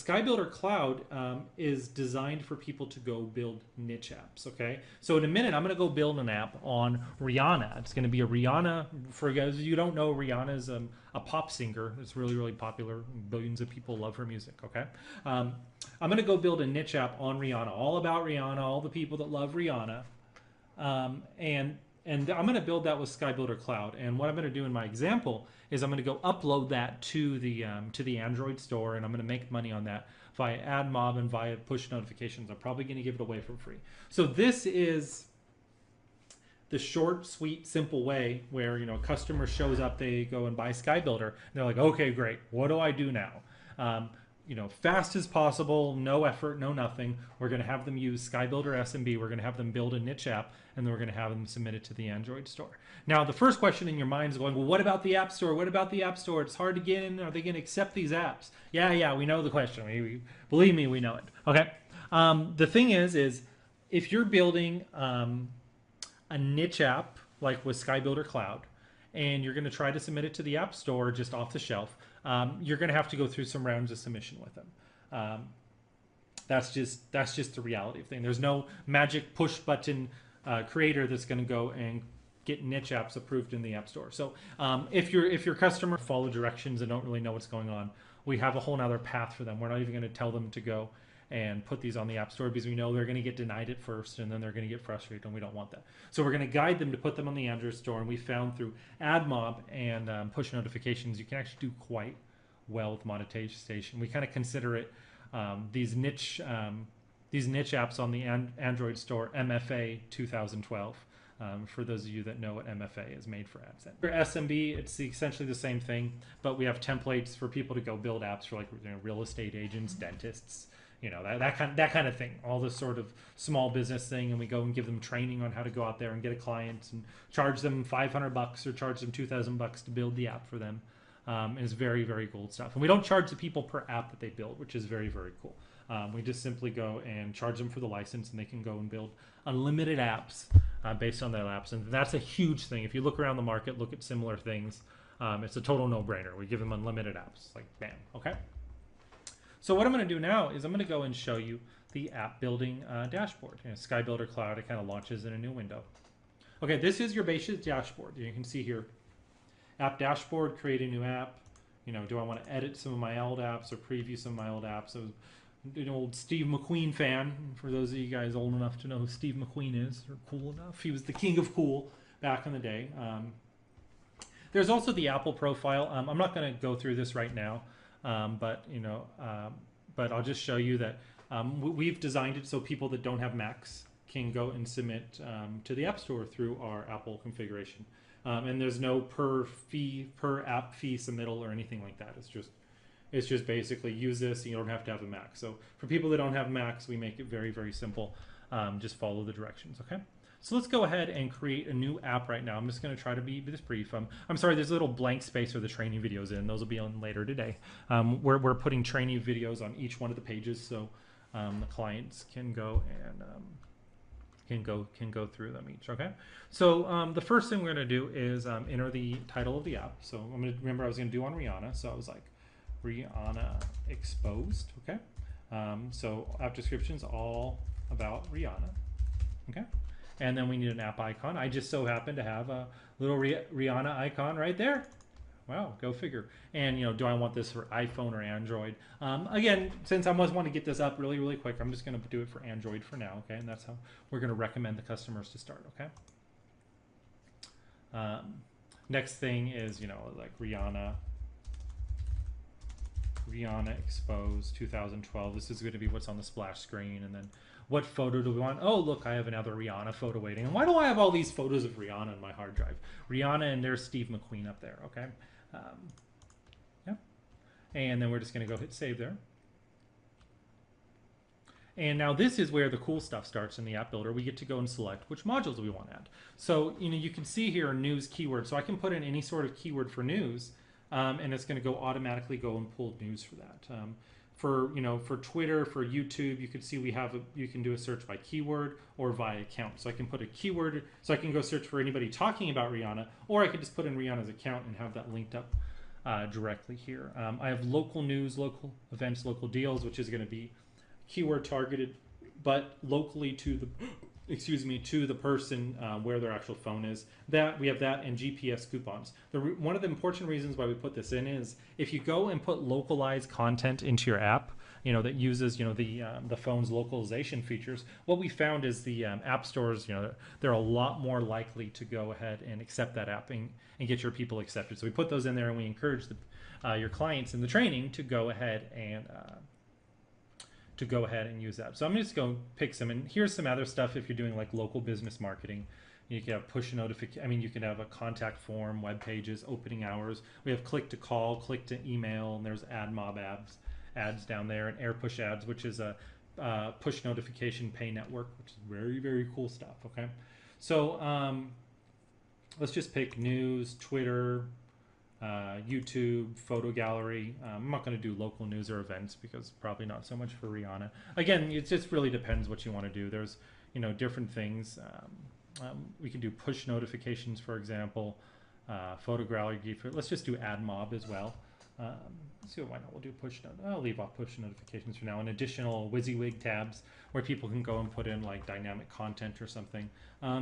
SkyBuilder Cloud is designed for people to go build niche apps, okay? So in a minute, I'm going to go build an app on Rihanna. It's going to be a Rihanna, for guys you don't know, Rihanna is a pop singer. It's really, really popular. Billions of people love her music, okay? I'm going to go build a niche app on Rihanna, all about Rihanna, all the people that love Rihanna. And I'm going to build that with SkyBuilder Cloud. And what I'm going to do in my example is I'm going to go upload that to the Android store, and I'm going to make money on that via AdMob and via push notifications. I'm probably going to give it away for free. So this is the short, sweet, simple way where, you know, a customer shows up, they go and buy SkyBuilder, and they're like, okay, great, what do I do now? You know, fast as possible, no effort, no nothing. We're going to have them use SkyBuilder SMB. We're going to have them build a niche app, and then we're going to have them submit it to the Android store. Now, the first question in your mind is going, well, what about the App Store? What about the App Store? It's hard to get in. Are they going to accept these apps? Yeah, we know the question. Believe me, we know it. Okay. The thing is if you're building a niche app like with SkyBuilder Cloud, and you're going to try to submit it to the App Store just off the shelf, you're going to have to go through some rounds of submission with them. That's just the reality of thing. There's no magic push button creator that's going to go and get niche apps approved in the App Store. So if your customer follow directions and don't really know what's going on, we have a whole nother path for them. We're not even going to tell them to go and put these on the App Store because we know they're going to get denied at first, and then they're going to get frustrated, and we don't want that. So we're going to guide them to put them on the Android store, and we found through AdMob and push notifications, you can actually do quite well with monetization. We kind of consider it these niche apps on the Android store, MFA 2012. For those of you that know what MFA is, made for AdSense. For SMB, it's essentially the same thing, but we have templates for people to go build apps for, like, you know, real estate agents, dentists, you know, that kind of thing, all this sort of small business thing, and we go and give them training on how to go out there and get a client and charge them $500 or charge them $2,000 to build the app for them. And it's very, very cool stuff. And we don't charge the people per app that they build, which is very, very cool. We just simply go and charge them for the license, and they can go and build unlimited apps based on their apps. And that's a huge thing. If you look around the market, look at similar things, it's a total no-brainer. We give them unlimited apps, like bam, okay? So what I'm going to do now is I'm going to go and show you the app building dashboard. You know, SkyBuilder Cloud, it kind of launches in a new window. Okay, this is your basic dashboard. You can see here, app dashboard, create a new app. You know, do I want to edit some of my old apps or preview some of my old apps? So, an old Steve McQueen fan, for those of you guys old enough to know who Steve McQueen is, or cool enough. He was the king of cool back in the day. There's also the Apple profile. I'm not going to go through this right now. But I'll just show you that we've designed it so people that don't have Macs can go and submit to the App Store through our Apple configuration. And there's no per app fee submittal or anything like that. It's just basically use this, and you don't have to have a Mac. So for people that don't have Macs, we make it very, very simple. Just follow the directions, okay? So let's go ahead and create a new app right now. I'm just going to try to be this brief. I'm sorry, there's a little blank space for the training videos in. Those will be on later today. We're putting training videos on each one of the pages, so the clients can go and can go through them each. Okay. So the first thing we're going to do is enter the title of the app. So I'm going to remember I was going to do on Rihanna, so I was like Rihanna exposed. Okay. So app descriptions all about Rihanna. Okay. And then we need an app icon. I just so happen to have a little Rihanna icon right there. Wow, go figure. And, you know, do I want this for iPhone or Android? Again, since I must want to get this up really, really quick, I'm just going to do it for Android for now, okay? And that's how we're going to recommend the customers to start, okay? Next thing is, you know, like Rihanna exposed 2012. This is going to be what's on the splash screen. And then what photo do we want? Oh, look, I have another Rihanna photo waiting. And why do I have all these photos of Rihanna in my hard drive? Rihanna, and there's Steve McQueen up there, okay? Yeah. And then we're just going to go hit save there. And now this is where the cool stuff starts in the app builder. We get to go and select which modules do we want to add. So, you know, you can see here news keyword. So I can put in any sort of keyword for news, and it's going to go automatically go and pull news for that. For Twitter, for YouTube, you can see you can do a search by keyword or via account. So I can put a keyword, so I can go search for anybody talking about Rihanna, or I can just put in Rihanna's account and have that linked up directly here. I have local news, local events, local deals, which is going to be keyword targeted, but locally to the excuse me, to the person where their actual phone is. That we have that, and GPS coupons. One of the important reasons why we put this in is if you go and put localized content into your app, that uses the phone's localization features. What we found is the app stores, they're a lot more likely to go ahead and accept that app and get your people accepted. So we put those in there, and we encourage your clients in the training to go ahead and use that. So I'm just going to pick some, and here's some other stuff if you're doing like local business marketing. You can have push notification. You can have a contact form, web pages, opening hours. We have click to call, click to email, and there's AdMob ads down there, and air push ads, which is a push notification pay network, which is very, very cool stuff. Okay, so let's just pick news, Twitter, YouTube, photo gallery. I'm not going to do local news or events because probably not so much for Rihanna. Again, it just really depends what you want to do. There's different things. We can do push notifications, for example, photo gallery. Let's just do AdMob as well. Let's see, why not? We'll do push. I'll leave off push notifications for now. And additional WYSIWYG tabs where people can go and put in like dynamic content or something.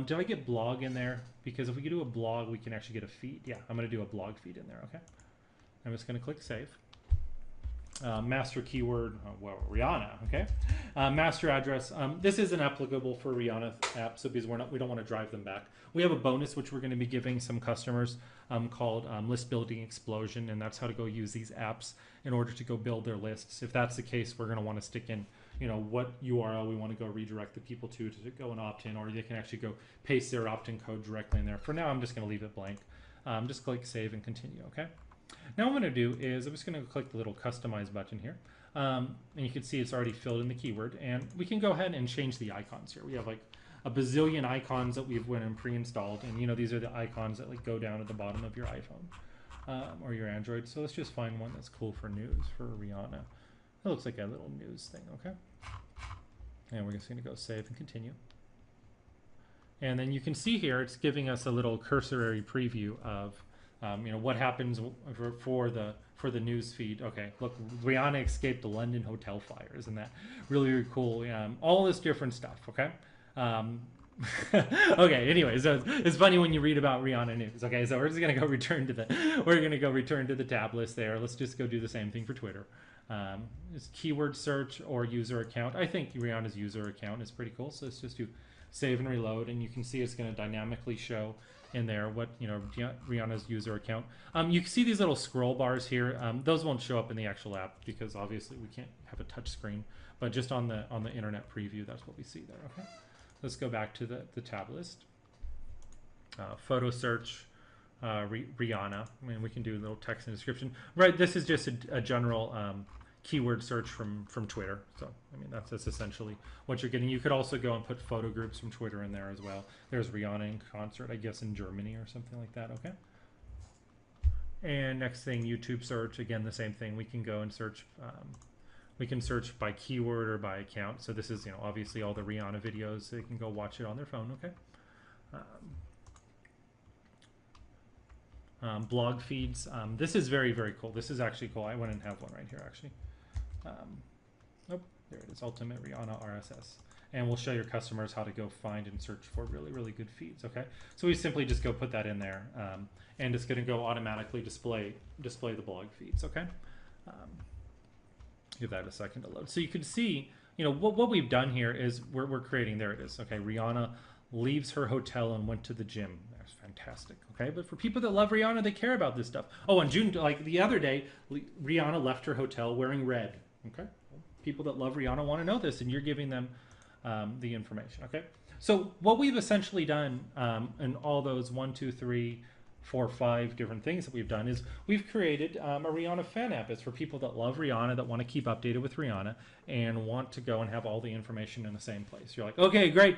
Did I get blog in there? Because if we could do a blog, we can actually get a feed. Yeah, I'm going to do a blog feed in there. Okay. I'm just going to click save. Master keyword, Rihanna. Okay. Master address. This isn't applicable for Rihanna apps, so because we don't want to drive them back. We have a bonus which we're going to be giving some customers called List Building Explosion, and that's how to go use these apps in order to go build their lists. If that's the case, we're going to want to stick in, what URL we want to go redirect the people to go and opt in, or they can actually go paste their opt-in code directly in there. For now, I'm just going to leave it blank. Just click save and continue. Okay. Now what I'm going to do is I'm just going to click the little customize button here. And you can see it's already filled in the keyword. And we can go ahead and change the icons here. We have like a bazillion icons that we've went and pre-installed. And these are the icons that like go down at the bottom of your iPhone or your Android. So let's just find one that's cool for news for Rihanna. It looks like a little news thing, okay? And we're just going to go save and continue. And then you can see here it's giving us a little cursory preview of what happens for the news feed. Okay, look, Rihanna escaped the London hotel fire. Isn't that really, really cool? All this different stuff. Okay. Okay. Anyway, so it's funny when you read about Rihanna news. Okay, so we're just gonna go return to the tab list there. Let's just go do the same thing for Twitter. It's keyword search or user account. I think Rihanna's user account is pretty cool. So let's just do save and reload, and you can see it's going to dynamically show in there what Rihanna's user account. You can see these little scroll bars here. Those won't show up in the actual app because obviously we can't have a touch screen, but just on the internet preview, that's what we see there. Okay, let's go back to the tab list. Photo search, Rihanna. I mean, we can do a little text and description. Right, this is just a general keyword search from Twitter. So I mean that's essentially what you're getting. You could also go and put photo groups from Twitter in there as well. There's Rihanna in concert, I guess in Germany or something like that. Okay. And next thing, YouTube search. Again, the same thing. We can go and search. We can search by keyword or by account. So this is obviously all the Rihanna videos. So they can go watch it on their phone. Okay. Blog feeds. This is very, very cool. This is actually cool. I went and have one right here actually. Oh, there it is, Ultimate Rihanna RSS. And we'll show your customers how to go find and search for really, really good feeds, okay? So we simply just go put that in there, and it's gonna go automatically display the blog feeds, okay? Give that a second to load. So you can see, what we've done here is we're creating, there it is, okay? Rihanna leaves her hotel and went to the gym. That's fantastic, okay? But for people that love Rihanna, they care about this stuff. Oh, on June, like the other day, Rihanna left her hotel wearing red. Okay, people that love Rihanna want to know this, and you're giving them the information. Okay, so what we've essentially done in all those 1, 2, 3, 4, 5 different things that we've done is we've created a Rihanna fan app. It's for people that love Rihanna, that want to keep updated with Rihanna, and want to go and have all the information in the same place. You're like, okay, great.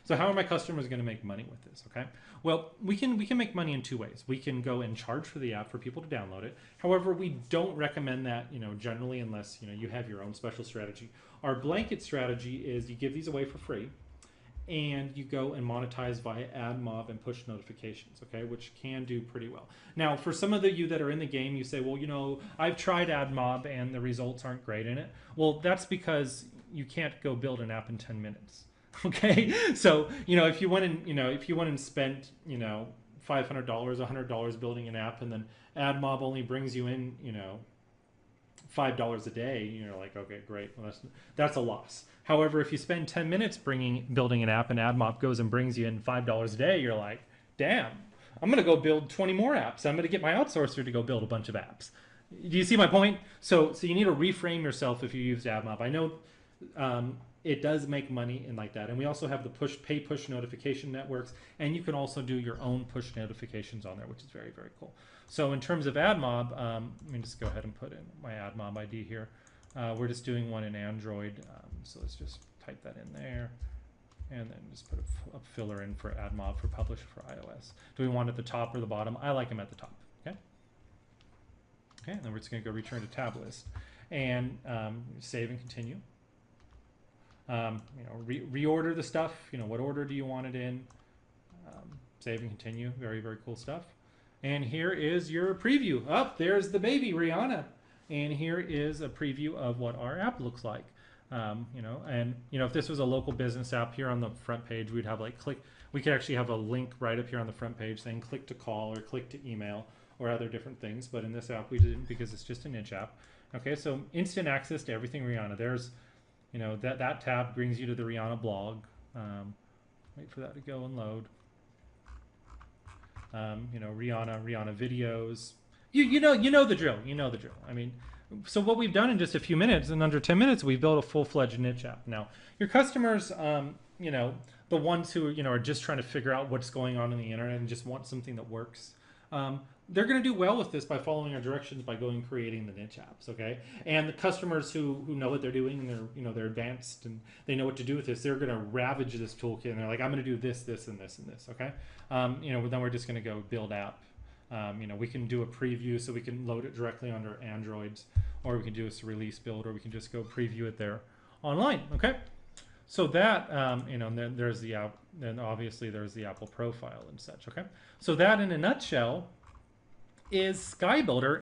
So how are my customers going to make money with this? Okay, well, we can make money in 2 ways. We can go and charge for the app for people to download it. However, we don't recommend that generally unless you have your own special strategy. Our blanket strategy is you give these away for free, and you go and monetize via AdMob and push notifications, okay, which can do pretty well. Now, for some of you that are in the game, you say, well, you know, I've tried AdMob and the results aren't great in it. Well, that's because you can't go build an app in 10 minutes. Okay, so you know, if you went and spent, you know, $500, $100 building an app, and then AdMob only brings you in, you know, $5 a day, you're like, okay, great, well, that's a loss. However, if you spend 10 minutes building an app and AdMob goes and brings you in $5 a day, you're like, damn, I'm gonna go build 20 more apps. I'm gonna get my outsourcer to go build a bunch of apps. Do you see my point? So you need to reframe yourself if you use AdMob. I know it does make money in like that, and we also have the pay push notification networks, and you can also do your own push notifications on there, which is very, very cool. So in terms of AdMob, let me just go ahead and put in my AdMob ID here. We're just doing one in Android, so let's just type that in there, and then just put a filler in for AdMob for publish for iOS. Do we want it at the top or the bottom? I like them at the top. Okay. Okay, and then we're just going to go return to tab list, and save and continue. You know, reorder the stuff. You know, what order do you want it in? Save and continue. Very, very cool stuff. And here is your preview. There's the baby Rihanna. And here is a preview of what our app looks like. You know, and you know, if this was a local business app, here on the front page, we'd have like we could actually have a link right up here on the front page saying click to call or click to email or other different things. But in this app, we didn't, because it's just a niche app. Okay, so instant access to everything Rihanna. There's, you know, that tab brings you to the Rihanna blog. Wait for that to go and load. You know, Rihanna videos. You know the drill. You know the drill. I mean, so what we've done in just a few minutes, in under 10 minutes, we've built a full-fledged niche app. Now, your customers, you know, the ones who, you know, are just trying to figure out what's going on in the internet and just want something that works, they're going to do well with this by following our directions, by going and creating the niche apps, okay? And the customers who know what they're doing, and they're, you know, they're advanced and they know what to do with this, they're going to ravage this toolkit, and they're like, I'm going to do this, this, and this, and this, okay? You know, then we're just going to go build app. You know, we can do a preview, so we can load it directly under Androids, or we can do a release build, or we can just go preview it there online, okay? So that, you know, and then there's the app, then obviously there's the Apple profile and such, okay? So that, in a nutshell, is SkyBuilder.